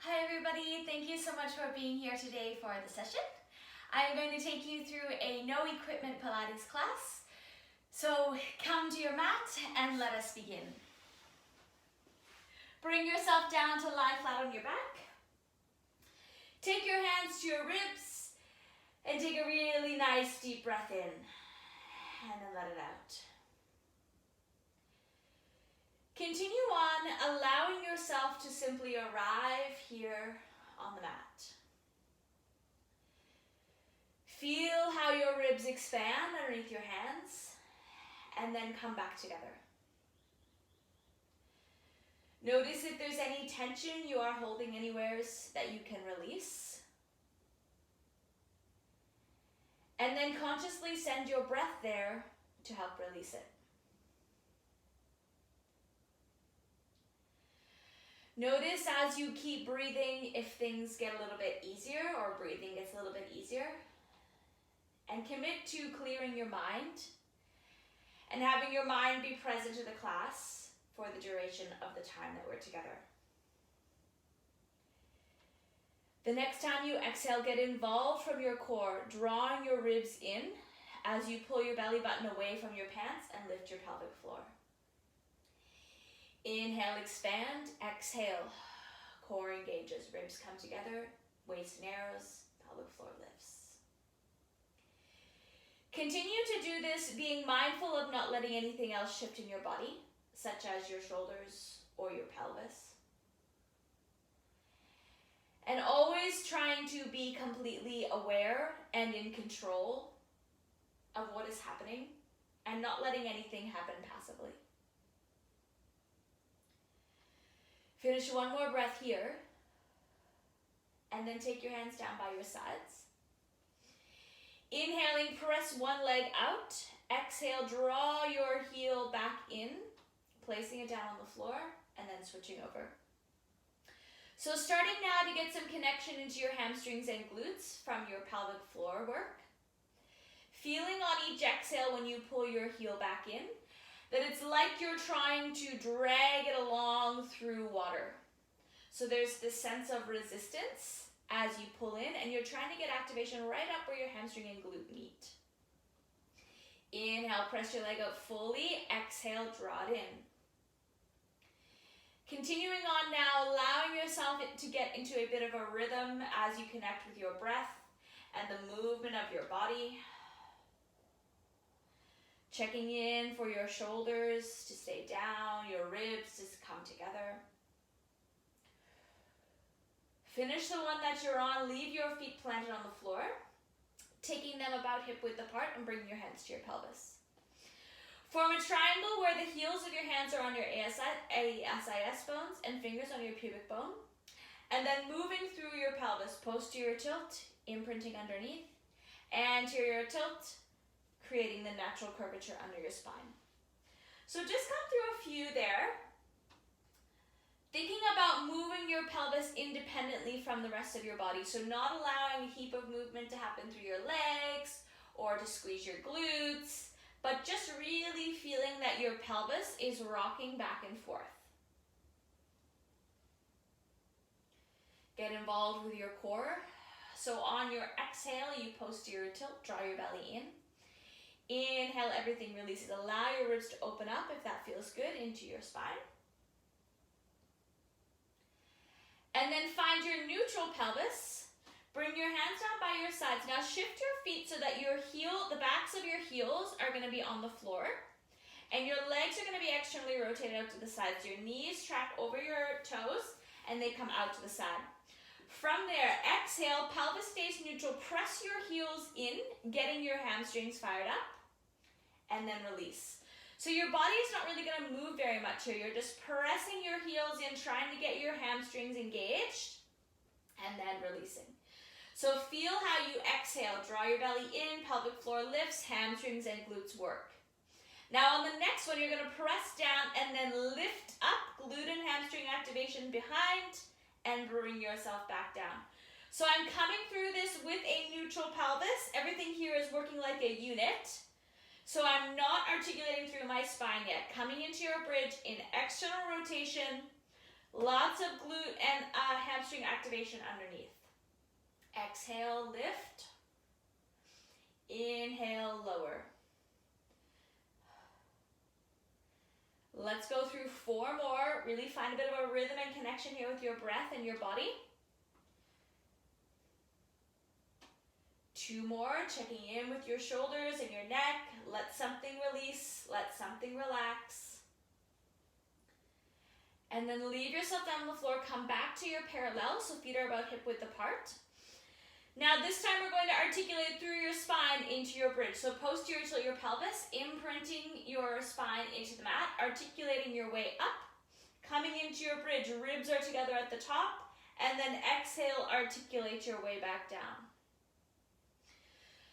Hi everybody, thank you so much for being here today for the session. I'm going to take you through a no equipment Pilates class. So come to your mat and let us begin. Bring yourself down to lie flat on your back. Take your hands to your ribs and take a really nice deep breath in and then let it out. Continue on, allowing yourself to simply arrive here on the mat. Feel how your ribs expand underneath your hands and then come back together. Notice if there's any tension you are holding anywhere that you can release. And then consciously send your breath there to help release it. Notice as you keep breathing if things get a little bit easier or breathing gets a little bit easier. And commit to clearing your mind and having your mind be present to the class for the duration of the time that we're together. The next time you exhale, get involved from your core, drawing your ribs in as you pull your belly button away from your pants and lift your pelvic floor. Inhale, expand. Exhale, core engages, ribs come together, waist narrows, pelvic floor lifts. Continue to do this being mindful of not letting anything else shift in your body, such as your shoulders or your pelvis. And always trying to be completely aware and in control of what is happening and not letting anything happen passively. Finish one more breath here, and then take your hands down by your sides. Inhaling, press one leg out. Exhale, draw your heel back in, placing it down on the floor, and then switching over. So starting now to get some connection into your hamstrings and glutes from your pelvic floor work. Feeling on each exhale when you pull your heel back in, that it's like you're trying to drag it along through water. So there's this sense of resistance as you pull in, and you're trying to get activation right up where your hamstring and glute meet. Inhale, press your leg out fully. Exhale, draw it in. Continuing on now, allowing yourself to get into a bit of a rhythm as you connect with your breath and the movement of your body. Checking in for your shoulders to stay down, your ribs to come together. Finish the one that you're on, leave your feet planted on the floor, taking them about hip width apart and bringing your hands to your pelvis. Form a triangle where the heels of your hands are on your ASIS bones and fingers on your pubic bone. And then moving through your pelvis, posterior tilt, imprinting underneath, anterior tilt, creating the natural curvature under your spine. So just come through a few there. Thinking about moving your pelvis independently from the rest of your body. So not allowing a heap of movement to happen through your legs or to squeeze your glutes, but just really feeling that your pelvis is rocking back and forth. Get involved with your core. So on your exhale, you posterior tilt, draw your belly in. Inhale, everything releases. Allow your ribs to open up if that feels good into your spine. And then find your neutral pelvis. Bring your hands down by your sides. Now shift your feet so that the backs of your heels are going to be on the floor. And your legs are going to be externally rotated out to the sides. Your knees track over your toes and they come out to the side. From there, exhale, pelvis stays neutral. Press your heels in, getting your hamstrings fired up. And then release. So your body is not really going to move very much here. You're just pressing your heels in, trying to get your hamstrings engaged, and then releasing. So feel how you exhale. Draw your belly in, pelvic floor lifts, hamstrings and glutes work. Now on the next one, you're going to press down and then lift up, glute and hamstring activation behind, and bring yourself back down. So I'm coming through this with a neutral pelvis. Everything here is working like a unit. So I'm not articulating through my spine yet. Coming into your bridge in external rotation, Lots of glute and hamstring activation underneath. Exhale, lift. Inhale, lower. Let's go through 4 more. Really find a bit of a rhythm and connection here with your breath and your body. 2 more, checking in with your shoulders and your neck. Let something release, let something relax. And then leave yourself down on the floor, come back to your parallel, so feet are about hip width apart. Now this time we're going to articulate through your spine into your bridge. So posterior tilt your pelvis, imprinting your spine into the mat, articulating your way up, coming into your bridge, ribs are together at the top, and then exhale, articulate your way back down.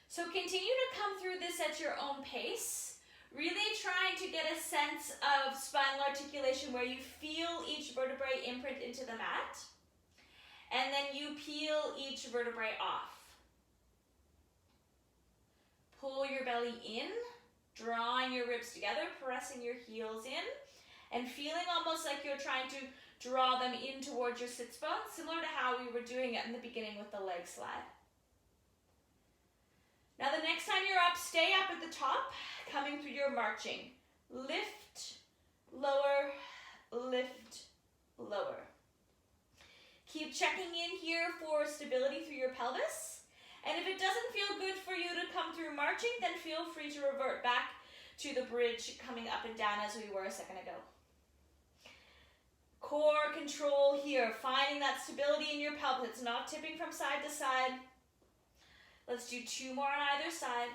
So continue to come through this at your own pace, really trying to get a sense of spinal articulation where you feel each vertebrae imprint into the mat, and then you peel each vertebrae off. Pull your belly in, drawing your ribs together, pressing your heels in, and feeling almost like you're trying to draw them in towards your sits bones, similar to how we were doing it in the beginning with the leg slide. Now the next time you're up, stay up at the top, coming through your marching. Lift, lower, lift, lower. Keep checking in here for stability through your pelvis. And if it doesn't feel good for you to come through marching, then feel free to revert back to the bridge, coming up and down as we were a second ago. Core control here, finding that stability in your pelvis. It's not tipping from side to side. Let's do 2 more on either side.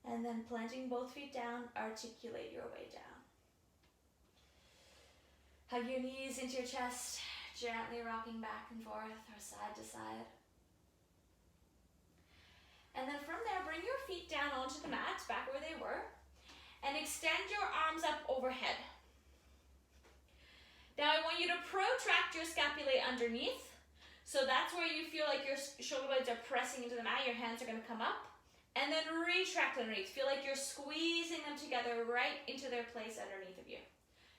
And then planting both feet down, articulate your way down. Hug your knees into your chest, gently rocking back and forth or side to side. And then from there, bring your feet down onto the mat, back where they were, and extend your arms up overhead. Now I want you to protract your scapulae underneath. So that's where you feel like your shoulder blades are pressing into the mat, your hands are going to come up. And then retract underneath. Feel like you're squeezing them together right into their place underneath of you.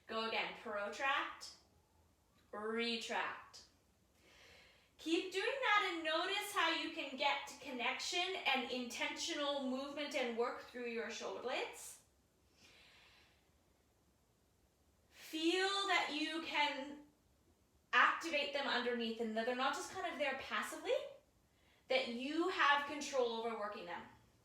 Go again, protract, retract. Keep doing that and notice how you can get to connection and intentional movement and work through your shoulder blades. Feel that you can activate them underneath and that they're not just kind of there passively, that you have control over working them.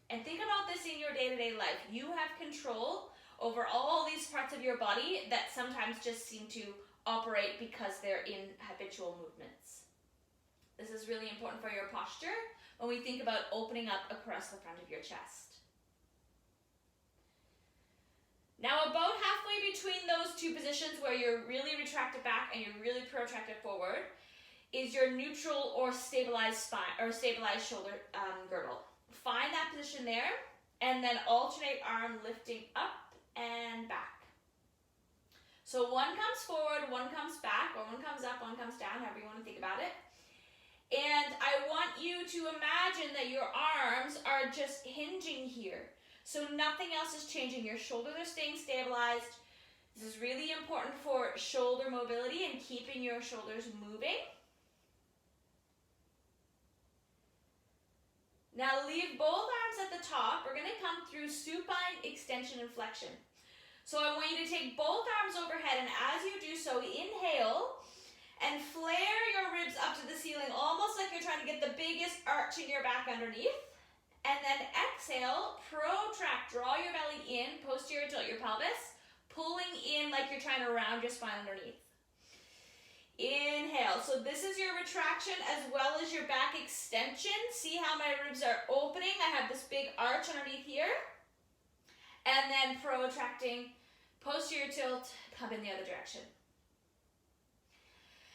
And think about this in your day-to-day life. You have control over all these parts of your body that sometimes just seem to operate because they're in habitual movements. This is really important for your posture when we think about opening up across the front of your chest. Now about halfway between those 2 positions where you're really retracted back and you're really protracted forward is your neutral or stabilized spine or stabilized shoulder girdle. Find that position there and then alternate arm lifting up and back. So one comes forward, one comes back, or one comes up, one comes down, however you want to think about it. And I want you to imagine that your arms are just hinging here. So nothing else is changing. Your shoulders are staying stabilized. This is really important for shoulder mobility and keeping your shoulders moving. Now leave both arms at the top. We're going to come through supine extension and flexion. So I want you to take both arms overhead, and as you do so, inhale and flare your ribs up to the ceiling, almost like you're trying to get the biggest arch in your back underneath. And then exhale, protract, draw your belly in, posterior tilt your pelvis, pulling in like you're trying to round your spine underneath. Inhale. So this is your retraction as well as your back extension. See how my ribs are opening? I have this big arch underneath here. And then protracting, posterior tilt, come in the other direction.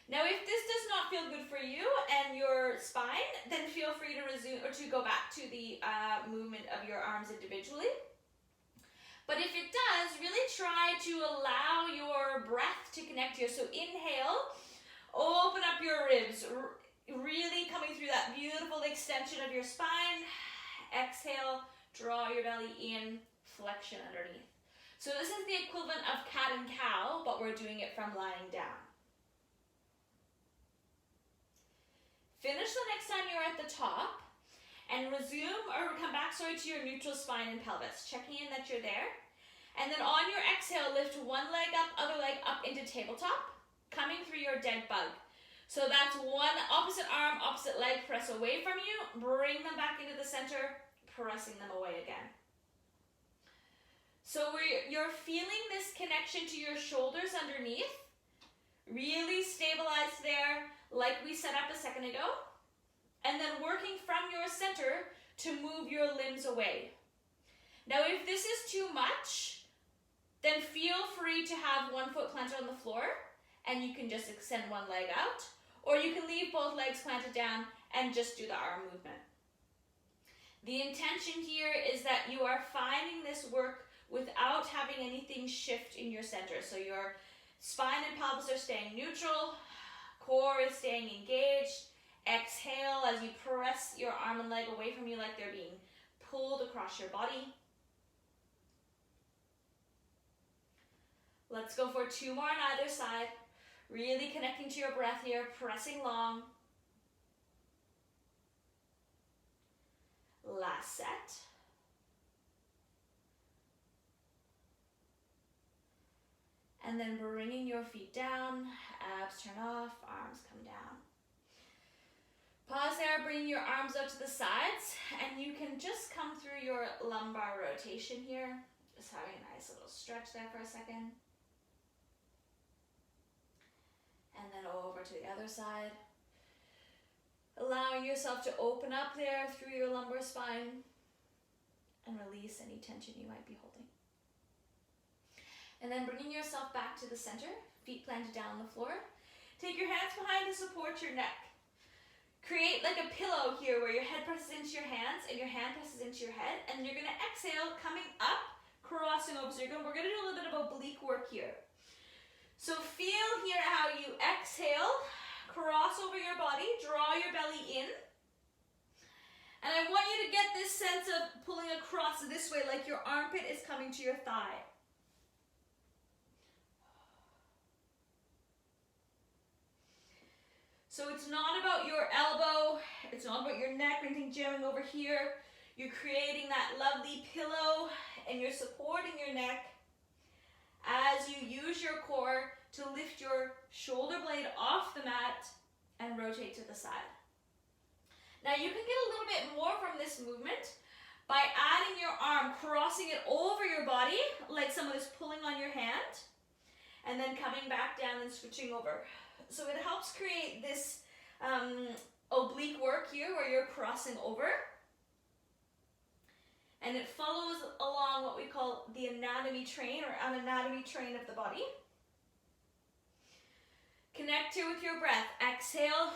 Now if this does not feel good for you and your spine, then feel free to resume or to go back to the movement of your arms individually. But if it does, really try to allow your breath to connect here. So inhale, open up your ribs, really coming through that beautiful extension of your spine. Exhale, draw your belly in, flexion underneath. So this is the equivalent of cat and cow, but we're doing it from lying down. Finish the next time you're at the top, and resume or come back, to your neutral spine and pelvis, checking in that you're there. And then on your exhale, lift one leg up, other leg up into tabletop, coming through your dead bug. So that's one opposite arm, opposite leg, press away from you, bring them back into the center, pressing them away again. So you're feeling this connection to your shoulders underneath, really stabilized there, like we set up a second ago, and then working from your center to move your limbs away. Now, if this is too much, then feel free to have one foot planted on the floor, and you can just extend one leg out, or you can leave both legs planted down and just do the arm movement. The intention here is that you are finding this work without having anything shift in your center. So your spine and pelvis are staying neutral, core is staying engaged. Exhale as you press your arm and leg away from you like they're being pulled across your body. Let's go for 2 more on either side. Really connecting to your breath here, pressing long. Last set. And then bringing your feet down, abs turn off, arms come down. Pause there, bring your arms out to the sides, and you can just come through your lumbar rotation here. Just having a nice little stretch there for a second. And then over to the other side. Allowing yourself to open up there through your lumbar spine and release any tension you might be holding. And then bringing yourself back to the center, feet planted down on the floor. Take your hands behind to support your neck. Create like a pillow here where your head presses into your hands and your hand presses into your head, and you're gonna exhale, coming up, crossing over. So we're gonna do a little bit of oblique work here. So feel here how you exhale, cross over your body, draw your belly in. And I want you to get this sense of pulling across this way, like your armpit is coming to your thigh. So it's not about your elbow, it's not about your neck or anything jamming over here. You're creating that lovely pillow and you're supporting your neck as you use your core to lift your shoulder blade off the mat and rotate to the side. Now you can get a little bit more from this movement by adding your arm, crossing it over your body like someone is pulling on your hand, and then coming back down and switching over. So it helps create this oblique work here where you're crossing over. And it follows along what we call the anatomy train or an anatomy train of the body. Connect here with your breath. Exhale,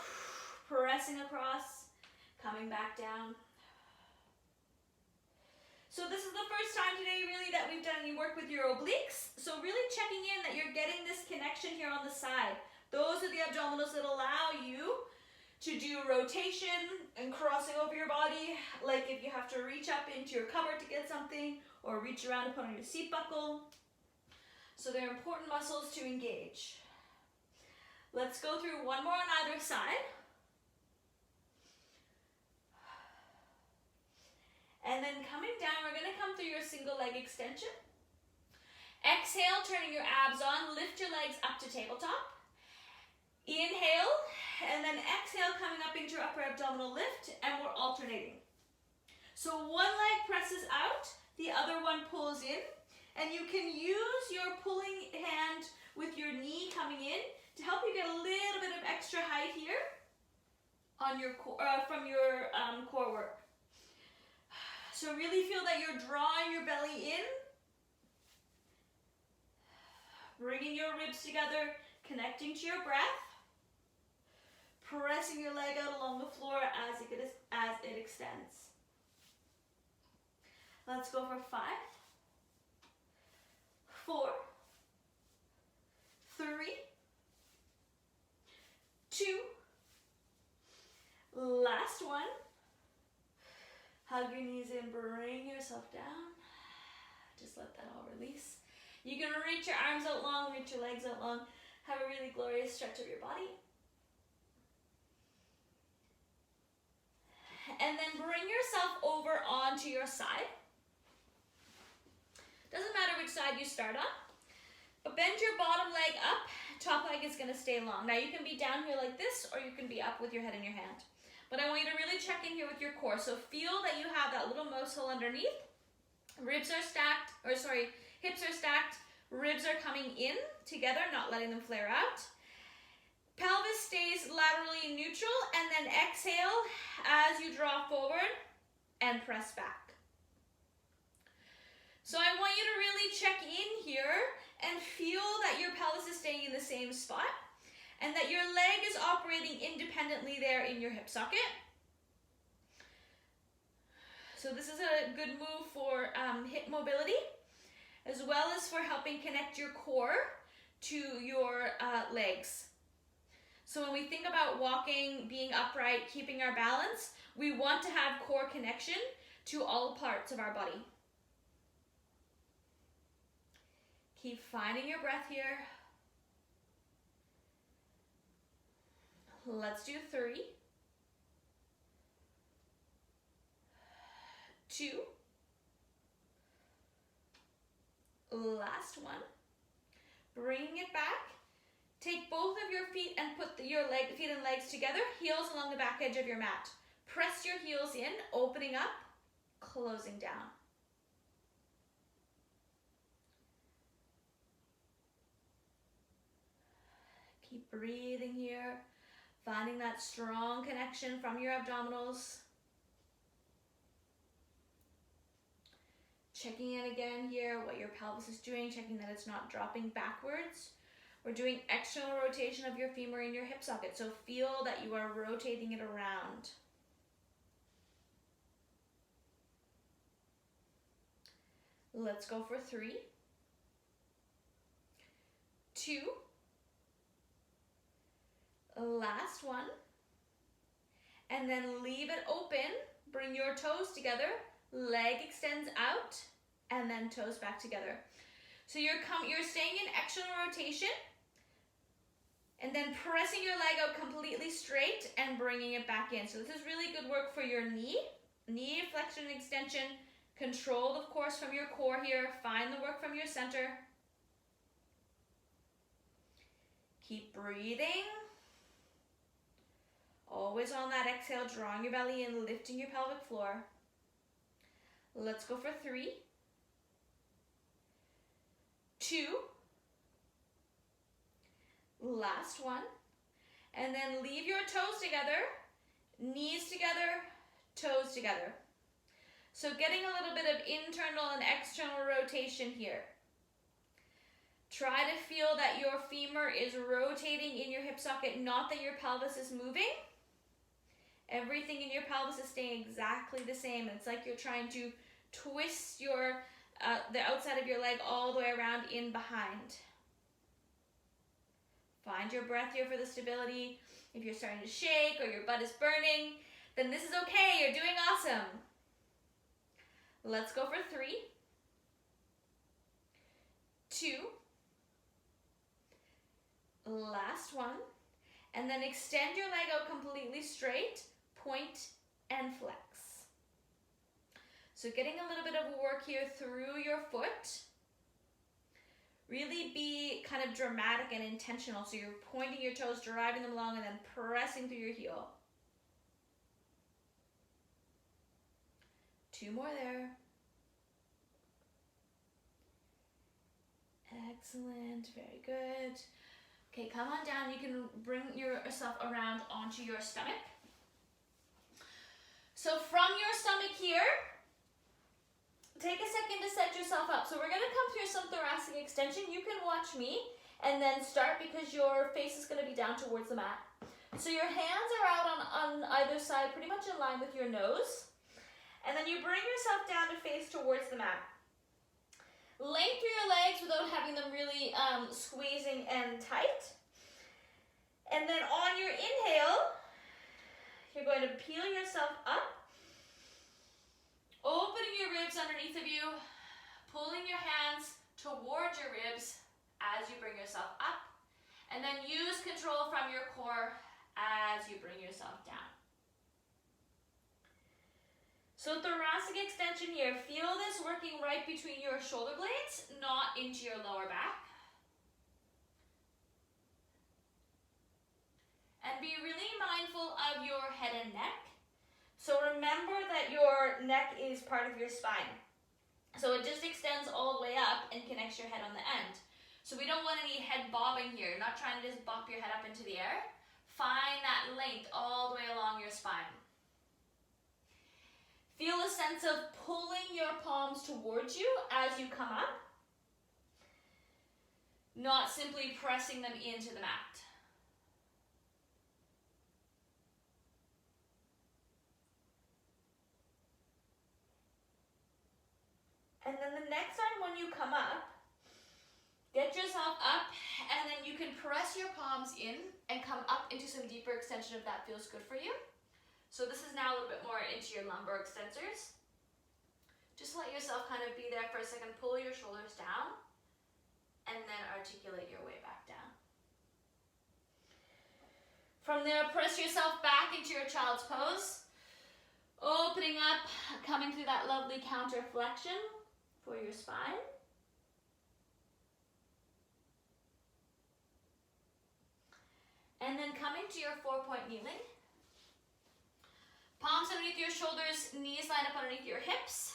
pressing across, coming back down. So this is the first time today really that we've done any work with your obliques. So really checking in that you're getting this connection here on the side. Those are the abdominals that allow you to do rotation and crossing over your body, like if you have to reach up into your cupboard to get something or reach around to put on your seat buckle. So they're important muscles to engage. Let's go through one more on either side. And then coming down, we're going to come through your single leg extension. Exhale, turning your abs on, lift your legs up to tabletop. Inhale, and then exhale, coming up into your upper abdominal lift, and we're alternating. So one leg presses out, the other one pulls in, and you can use your pulling hand with your knee coming in to help you get a little bit of extra height here on your from your core work. So really feel that you're drawing your belly in, bringing your ribs together, connecting to your breath, pressing your leg out along the floor as it extends. Let's go for 5, 4, 3, 2, last one. Hug your knees in, bring yourself down to Just let that all release. You can reach your arms out long, reach your legs out long. Have a really glorious stretch of your body. And then bring yourself over onto your side. Doesn't matter which side you start on, but bend your bottom leg up, top leg is gonna stay long. Now you can be down here like this, or you can be up with your head in your hand. But I want you to really check in here with your core. So feel that you have that little mouse hole underneath. Ribs are stacked, or sorry, hips are stacked, ribs are coming in together, not letting them flare out. Pelvis stays laterally neutral, and then exhale as you draw forward and press back. So I want you to really check in here and feel that your pelvis is staying in the same spot and that your leg is operating independently there in your hip socket. So this is a good move for hip mobility, as well as for helping connect your core to your legs. So when we think about walking, being upright, keeping our balance, we want to have core connection to all parts of our body. Keep finding your breath here. Let's do 3, 2, last one. Bring it back. Take both of your feet and put your feet and legs together, heels along the back edge of your mat. Press your heels in, opening up, closing down. Keep breathing here, finding that strong connection from your abdominals. Checking in again here, what your pelvis is doing, checking that it's not dropping backwards. We're doing external rotation of your femur in your hip socket, so feel that you are rotating it around. Let's go for 3, 2, last one, and then leave it open. Bring your toes together, leg extends out, and then toes back together. So you're staying in external rotation, and then pressing your leg out completely straight and bringing it back in. So this is really good work for your knee flexion and extension, controlled of course from your core here. Find the work from your center. Keep breathing. Always on that exhale, drawing your belly in, lifting your pelvic floor. Let's go for 3, 2, last one, and then leave your toes together, knees together, toes together. So getting a little bit of internal and external rotation here. Try to feel that your femur is rotating in your hip socket, not that your pelvis is moving. Everything in your pelvis is staying exactly the same. It's like you're trying to twist the outside of your leg all the way around in behind. Find your breath here for the stability. If you're starting to shake or your butt is burning, then this is okay. You're doing awesome. Let's go for 3, 2, last one, and then extend your leg out completely straight, point and flex. So getting a little bit of work here through your foot. Really be kind of dramatic and intentional. So you're pointing your toes, driving them along, and then pressing through your heel. 2 more there. Excellent, very good. Okay, come on down. You can bring yourself around onto your stomach. So from your stomach here, take a second to set yourself up. So we're going to come through some thoracic extension. You can watch me and then start because your face is going to be down towards the mat. So your hands are out on either side, pretty much in line with your nose. And then you bring yourself down to face towards the mat. Lengthen your legs without having them really squeezing and tight. And then on your inhale, you're going to peel yourself up, opening your ribs underneath of you, pulling your hands towards your ribs as you bring yourself up, and then use control from your core as you bring yourself down. So thoracic extension here, feel this working right between your shoulder blades, not into your lower back. And be really mindful of your head and neck. So remember that your neck is part of your spine. So it just extends all the way up and connects your head on the end. So we don't want any head bobbing here. You're not trying to just bop your head up into the air. Find that length all the way along your spine. Feel a sense of pulling your palms towards you as you come up, not simply pressing them into the mat. And then the next time when you come up, get yourself up, and then you can press your palms in and come up into some deeper extension if that feels good for you. So this is now a little bit more into your lumbar extensors. Just let yourself kind of be there for a second. Pull your shoulders down, and then articulate your way back down. From there, press yourself back into your child's pose. Opening up, coming through that lovely counter flexion for your spine. And then coming to your 4-point kneeling. Palms underneath your shoulders, knees line up underneath your hips.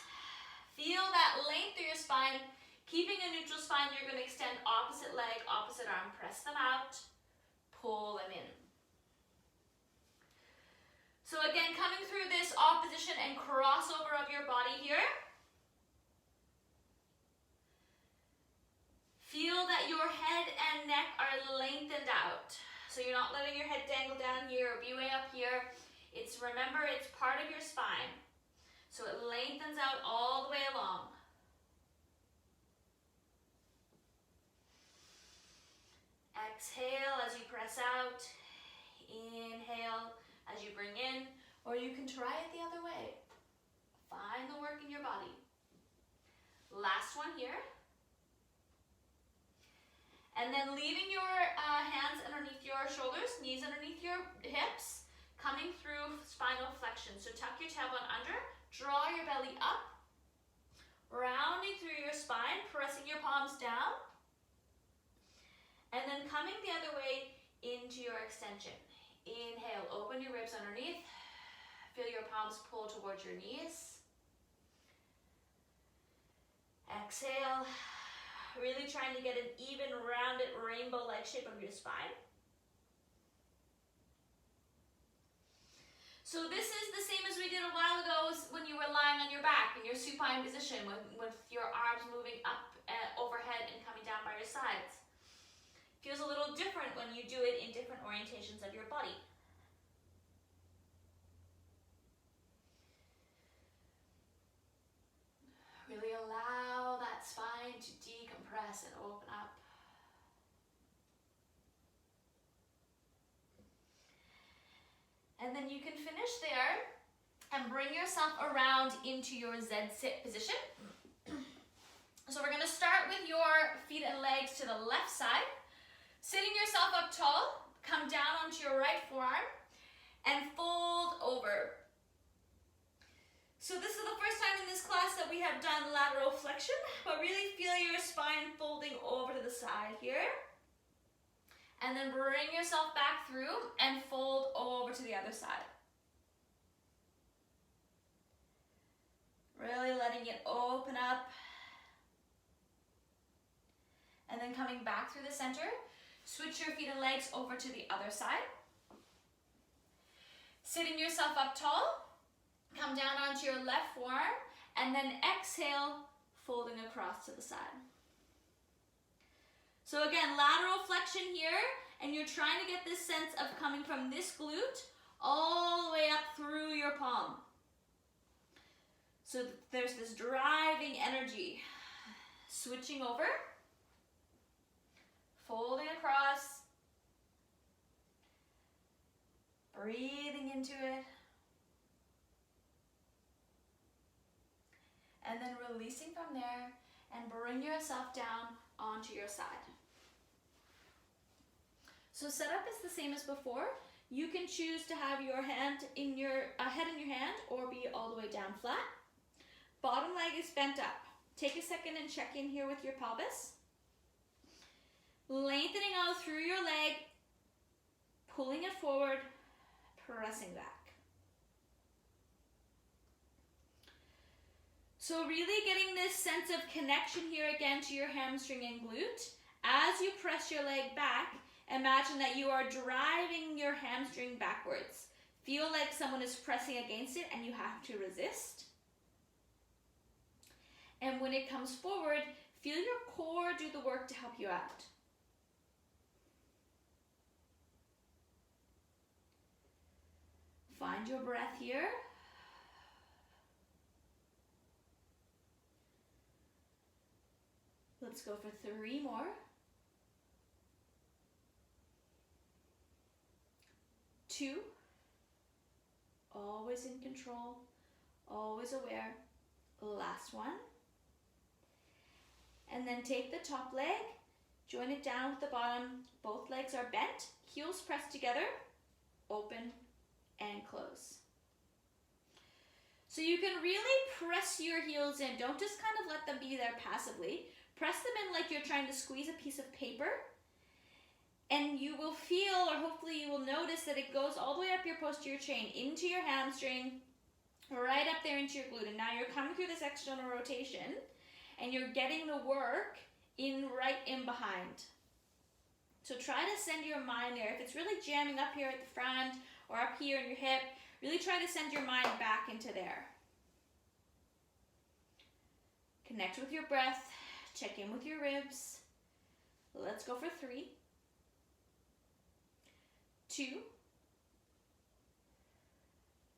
Feel that length through your spine. Keeping a neutral spine, you're going to extend opposite leg, opposite arm. Press them out, pull them in. So again, coming through this opposition and crossover of your body here. Feel that your head and neck are lengthened out. So you're not letting your head dangle down here or be way up here. Remember, it's part of your spine. So it lengthens out all the way along. Exhale as you press out. Inhale as you bring in. Or you can try it the other way. Find the work in your body. Last one here. And then leaving your hands underneath your shoulders, knees underneath your hips, coming through spinal flexion. So tuck your tailbone under, draw your belly up, rounding through your spine, pressing your palms down, and then coming the other way into your extension. Inhale, open your ribs underneath, feel your palms pull towards your knees. Exhale. Really trying to get an even, rounded, rainbow-like shape of your spine. So this is the same as we did a while ago when you were lying on your back in your supine position with your arms moving up overhead and coming down by your sides. Feels a little different when you do it in different orientations of your body. Really allow that spine to decompress and open up. And then you can finish there and bring yourself around into your Z-sit position. So we're going to start with your feet and legs to the left side. Sitting yourself up tall, come down onto your right forearm and fold over. So this is the first time in this class that we have done lateral flexion, but really feel your spine folding over to the side here. And then bring yourself back through and fold over to the other side. Really letting it open up. And then coming back through the center, switch your feet and legs over to the other side. Sitting yourself up tall. Come down onto your left forearm, and then exhale, folding across to the side. So again, lateral flexion here, and you're trying to get this sense of coming from this glute all the way up through your palm. So there's this driving energy. Switching over, folding across, breathing into it. And then releasing from there and bring yourself down onto your side. So setup is the same as before. You can choose to have your hand in your head in your hand or be all the way down flat. Bottom leg is bent up. Take a second and check in here with your pelvis. Lengthening out through your leg, pulling it forward, pressing back. So really getting this sense of connection here again to your hamstring and glute. As you press your leg back, imagine that you are driving your hamstring backwards. Feel like someone is pressing against it and you have to resist. And when it comes forward, feel your core do the work to help you out. Find your breath here. Let's go for 3 more. 2. Always in control, always aware. Last one. And then take the top leg, join it down with the bottom. Both legs are bent, heels pressed together, open and close. So you can really press your heels in. Don't just kind of let them be there passively. Press them in like you're trying to squeeze a piece of paper. And you will feel, or hopefully you will notice, that it goes all the way up your posterior chain, into your hamstring, right up there into your glute. And now you're coming through this external rotation, and you're getting the work right in behind. So try to send your mind there. If it's really jamming up here at the front, or up here in your hip, really try to send your mind back into there. Connect with your breath. Check in with your ribs. Let's go for 3, 2,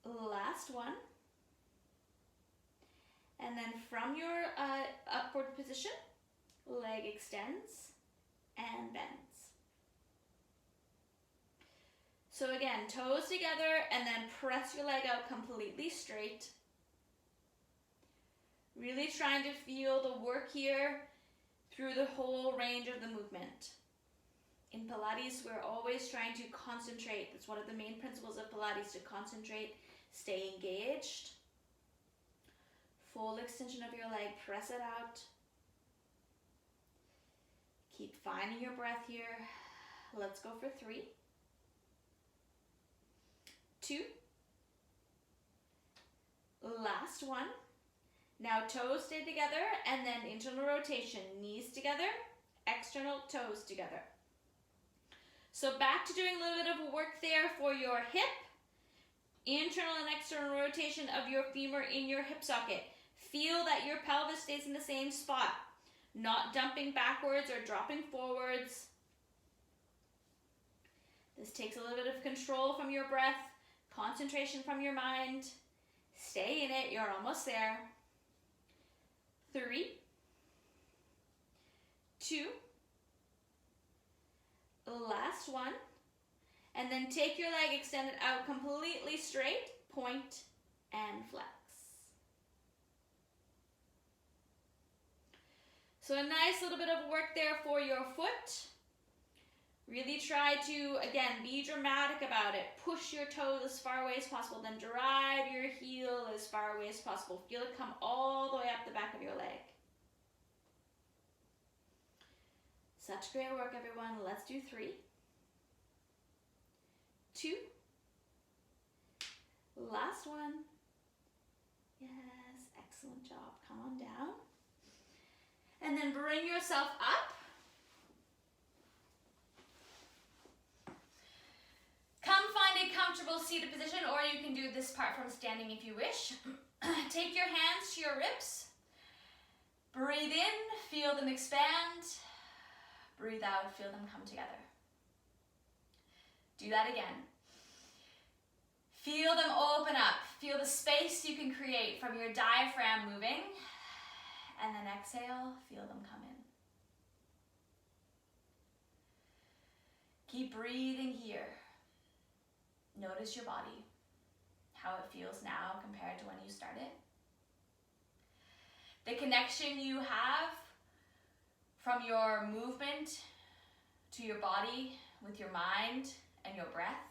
last one. And then from your upward position, leg extends and bends. So again, toes together and then press your leg out completely straight. Really trying to feel the work here through the whole range of the movement. In Pilates, we're always trying to concentrate. That's one of the main principles of Pilates, to concentrate, stay engaged. Full extension of your leg, press it out. Keep finding your breath here. Let's go for 3, 2, last one. Now toes stay together and then internal rotation, knees together, external toes together. So back to doing a little bit of work there for your hip, internal and external rotation of your femur in your hip socket. Feel that your pelvis stays in the same spot, not dumping backwards or dropping forwards. This takes a little bit of control from your breath, concentration from your mind. Stay in it, you're almost there. 3, 2, last one. And then take your leg, extend it out completely straight, point and flex. So a nice little bit of work there for your foot. Really try to, again, be dramatic about it. Push your toes as far away as possible, then drive your heel as far away as possible. Feel it come all the way up the back of your leg. Such great work, everyone. Let's do 3, 2, last one. Yes, excellent job. Come on down. And then bring yourself up. Come find a comfortable seated position, or you can do this part from standing if you wish. Take your hands to your ribs. Breathe in, feel them expand. Breathe out, feel them come together. Do that again. Feel them open up. Feel the space you can create from your diaphragm moving. And then exhale, feel them come in. Keep breathing here. Notice your body, how it feels now compared to when you started. the connection you have from your movement to your body with your mind and your breath,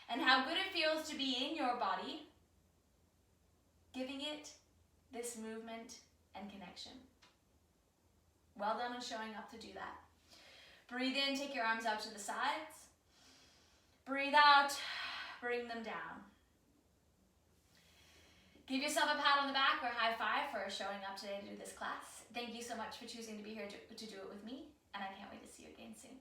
and how good it feels to be in your body, giving it this movement and connection. Well done on showing up to do that. Breathe in, take your arms out to the sides. Breathe out, bring them down. Give yourself a pat on the back or a high five for showing up today to do this class. Thank you so much for choosing to be here to do it with me, and I can't wait to see you again soon.